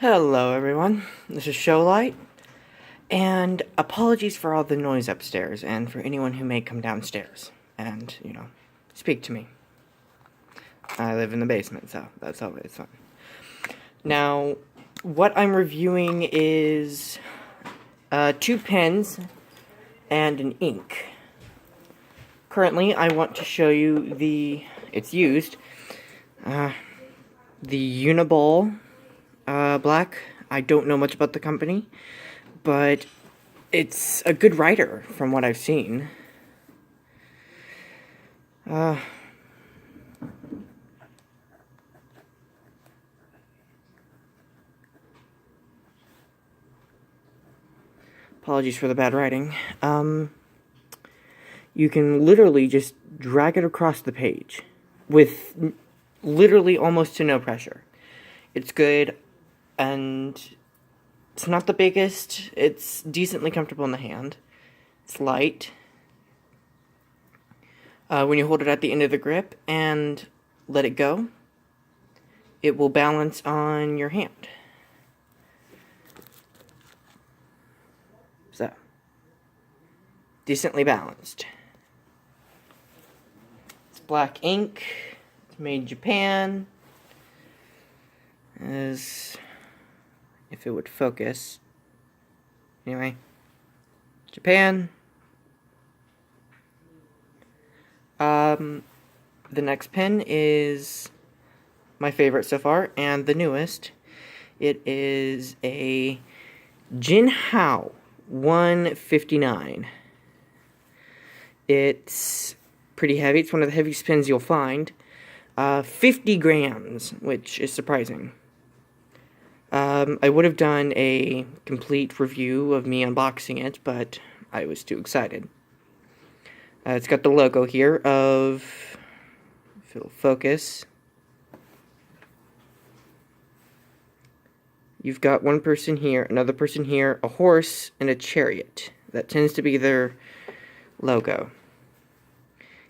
Hello everyone, this is Showlight, and apologies for all the noise upstairs, and for anyone who may come downstairs, and, speak to me. I live in the basement, so that's always fun. Now, what I'm reviewing is 2 pens and an ink. Currently, I want to show you it's used, the Uniball Black. I don't know much about the company, but it's a good writer from what I've seen. Apologies for the bad writing. You can literally just drag it across the page with literally almost to no pressure. It's good, and it's not the biggest. It's decently comfortable in the hand. It's light. When you hold it at the end of the grip and let it go, it will balance on your hand. So, decently balanced. It's black ink. It's made in Japan. As if it would focus. Anyway, Japan. The next pen is my favorite so far, and the newest. It is a Jinhao 159. It's pretty heavy. It's one of the heaviest pens you'll find. 50 grams, which is surprising. I would have done a complete review of me unboxing it, but I was too excited. It's got the logo here of, if it'll focus, you've got one person here, another person here, a horse, and a chariot. That tends to be their logo.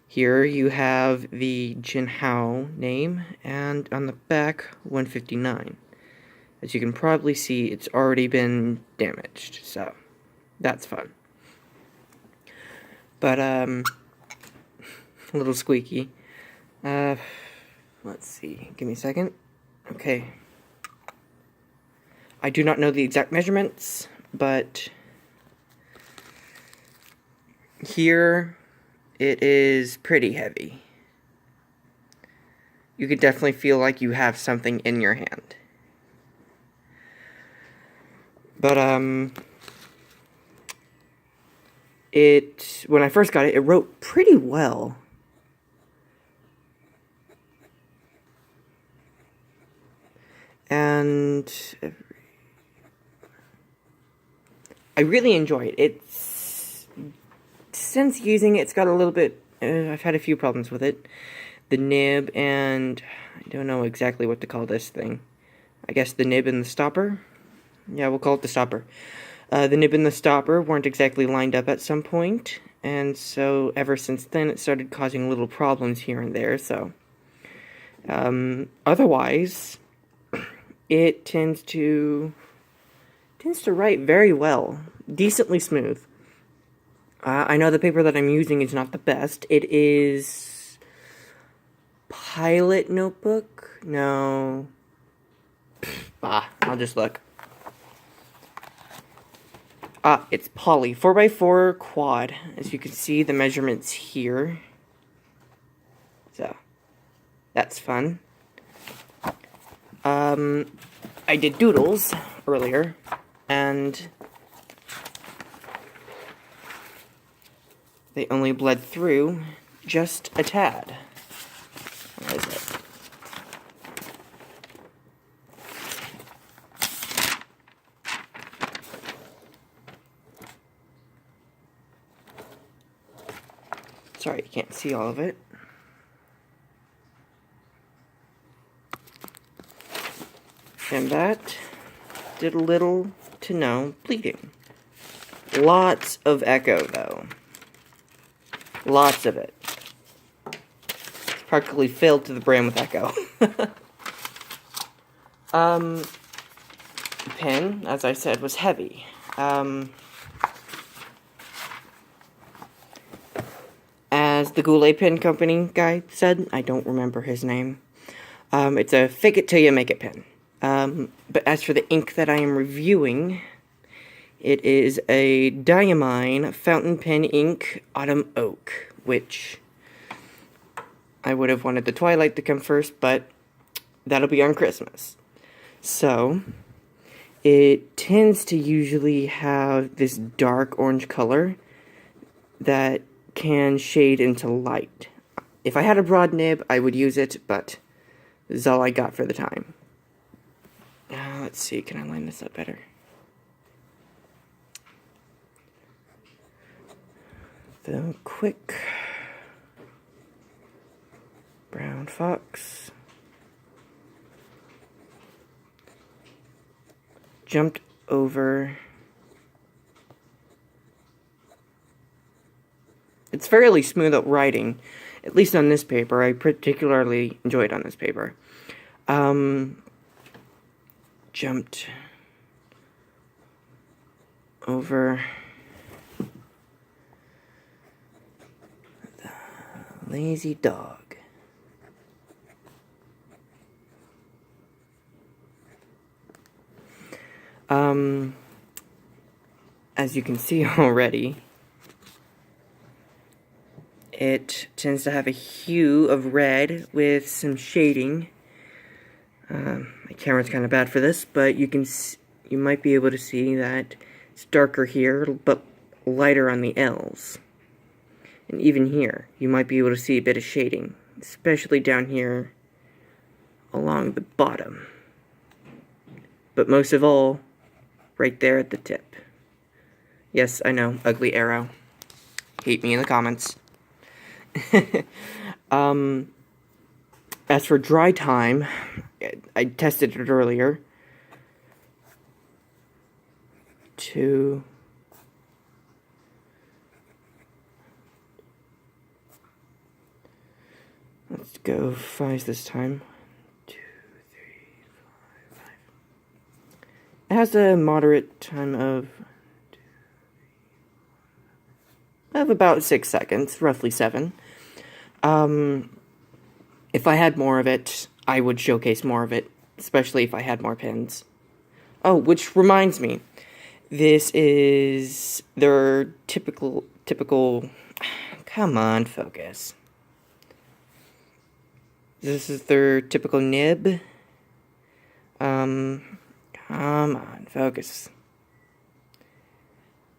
Here you have the Jinhao name, and on the back, 159. As you can probably see, it's already been damaged, so that's fun. But, a little squeaky. Let's see, give me a second. Okay. I do not know the exact measurements, but here it is pretty heavy. You could definitely feel like you have something in your hand. But, when I first got it, it wrote pretty well. And I really enjoy it. Since using it, it's got a little bit, I've had a few problems with it. The nib and, I don't know exactly what to call this thing. I guess the nib and the stopper? Yeah, we'll call it the stopper. The nib and the stopper weren't exactly lined up at some point, and so ever since then it started causing little problems here and there, so. Otherwise, it tends to write very well, decently smooth. I know the paper that I'm using is not the best. It is Pilot Notebook? No. I'll just look. It's Poly 4x4 quad. As you can see, the measurements here. So, that's fun. I did doodles earlier, and they only bled through just a tad. What is it? Sorry, you can't see all of it. And that did little to no bleeding. Lots of echo, though. Lots of it. Practically filled to the brim with echo. pen, as I said, was heavy. As the Goulet Pen Company guy said, I don't remember his name, it's a fake it till you make it pen. But as for the ink that I am reviewing, it is a Diamine Fountain Pen Ink Autumn Oak, which I would have wanted the Twilight to come first, but that'll be on Christmas. So, it tends to usually have this dark orange color that can shade into light. If I had a broad nib, I would use it, but this is all I got for the time. Let's see, can I line this up better? The quick brown fox jumped over. It's fairly smooth writing, at least on this paper. I particularly enjoyed on this paper. Jumped over the lazy dog. As you can see already, it tends to have a hue of red with some shading. My camera's kind of bad for this, but you might be able to see that it's darker here, but lighter on the L's. And even here, you might be able to see a bit of shading, especially down here along the bottom. But most of all, right there at the tip. Yes, I know, ugly arrow. Hate me in the comments. As for dry time, I tested it earlier. Let's go 5 this time. 2, 3, 4, 5. It has a moderate time of about 6 seconds, roughly 7. If I had more of it, I would showcase more of it, especially if I had more pens. Oh, which reminds me, this is their typical, come on, focus. This is their typical nib. Come on, focus.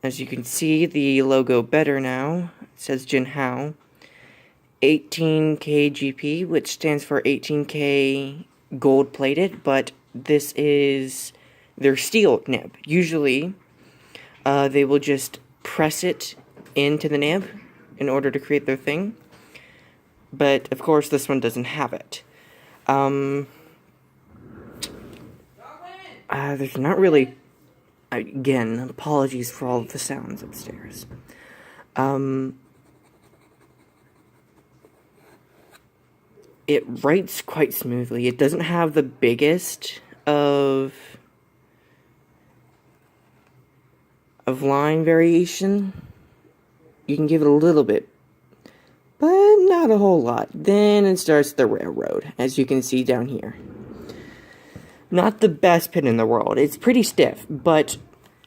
As you can see, the logo better now. It says Jinhao. 18K GP, which stands for 18K gold plated, but this is their steel nib. Usually, they will just press it into the nib in order to create their thing. But, of course, this one doesn't have it. There's not really... Again, apologies for all of the sounds upstairs. It writes quite smoothly. It doesn't have the biggest of line variation. You can give it a little bit, but not a whole lot. Then it starts the railroad, as you can see down here. Not the best pen in the world. It's pretty stiff, but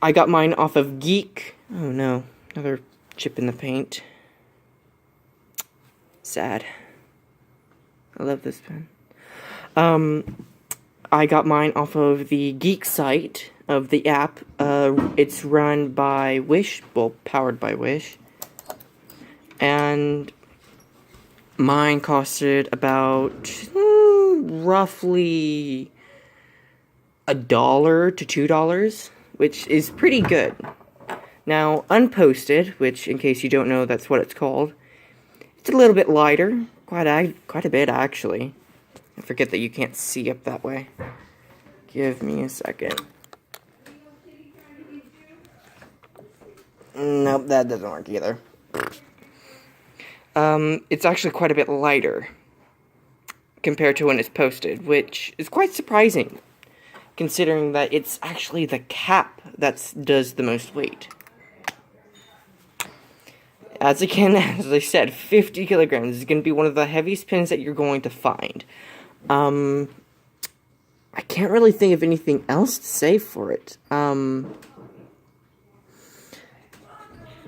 I got mine off of Geek. Oh no, another chip in the paint. Sad. I love this pen. I got mine off of the Geek site of the app. It's run by Wish, well, powered by Wish. And mine costed about roughly $1 to $2, which is pretty good. Now, unposted, which, in case you don't know, that's what it's called, it's a little bit lighter, quite a bit, actually. I forget that you can't see up that way. Give me a second. Nope, that doesn't work either. It's actually quite a bit lighter compared to when it's posted, which is quite surprising. considering that it's actually the cap that does the most weight. As I said, 50 kilograms. This is going to be one of the heaviest pens that you're going to find. I can't really think of anything else to say for it.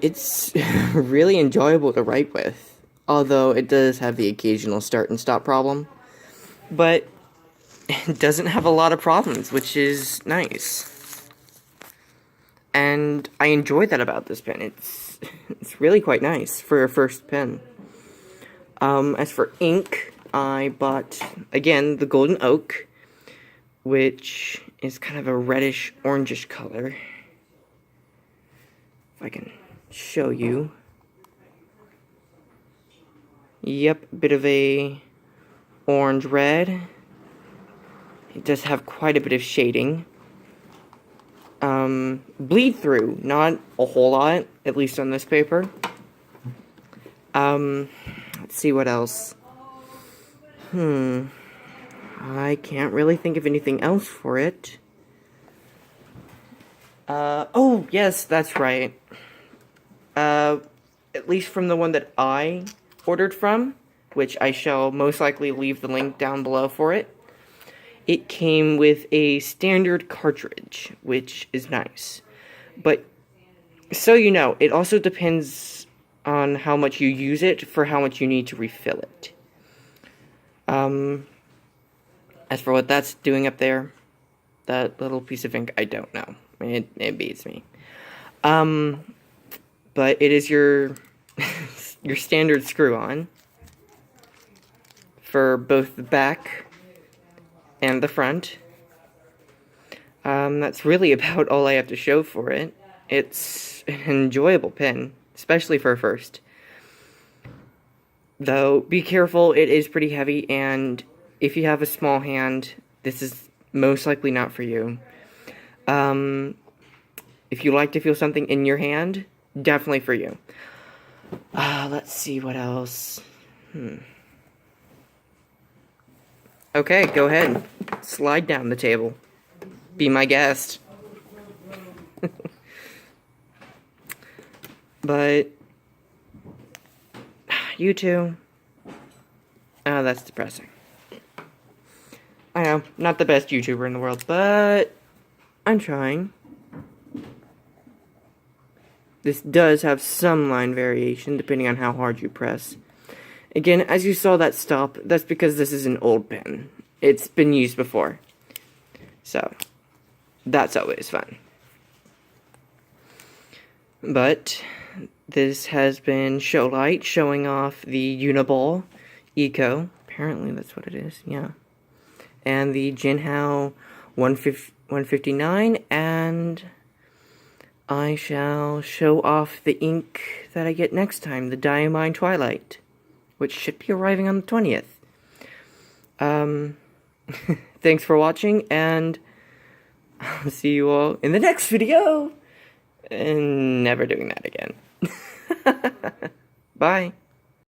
It's really enjoyable to write with, although it does have the occasional start and stop problem. But it doesn't have a lot of problems, which is nice. And I enjoy that about this pen. It's really quite nice for a first pen. As for ink, I bought, again, the Golden Oak, which is kind of a reddish, orangish color. If I can show you. Yep, a bit of a orange-red. It does have quite a bit of shading. Bleed through, not a whole lot, at least on this paper. Let's see what else. I can't really think of anything else for it. Oh, yes, that's right. At least from the one that I ordered from, which I shall most likely leave the link down below for it. It came with a standard cartridge, which is nice. But, so you know, it also depends on how much you use it for how much you need to refill it. As for what that's doing up there, that little piece of ink, I don't know. It beats me. But it is your your standard screw-on for both the back and the front. That's really about all I have to show for it. It's an enjoyable pen, especially for a first. Though, be careful, it is pretty heavy, and if you have a small hand, this is most likely not for you. If you like to feel something in your hand, definitely for you. Let's see what else. Okay, go ahead. Slide down the table. Be my guest. But you two. Oh, that's depressing. I know, not the best YouTuber in the world, but I'm trying. This does have some line variation, depending on how hard you press. Again, as you saw that stop, that's because this is an old pen. It's been used before. So, that's always fun. But, this has been Showlight, showing off the Uniball Eco. Apparently that's what it is, yeah. And the Jinhao 159, and I shall show off the ink that I get next time, the Diamine Twilight, which should be arriving on the 20th. Thanks for watching, and I'll see you all in the next video, and never doing that again. Bye.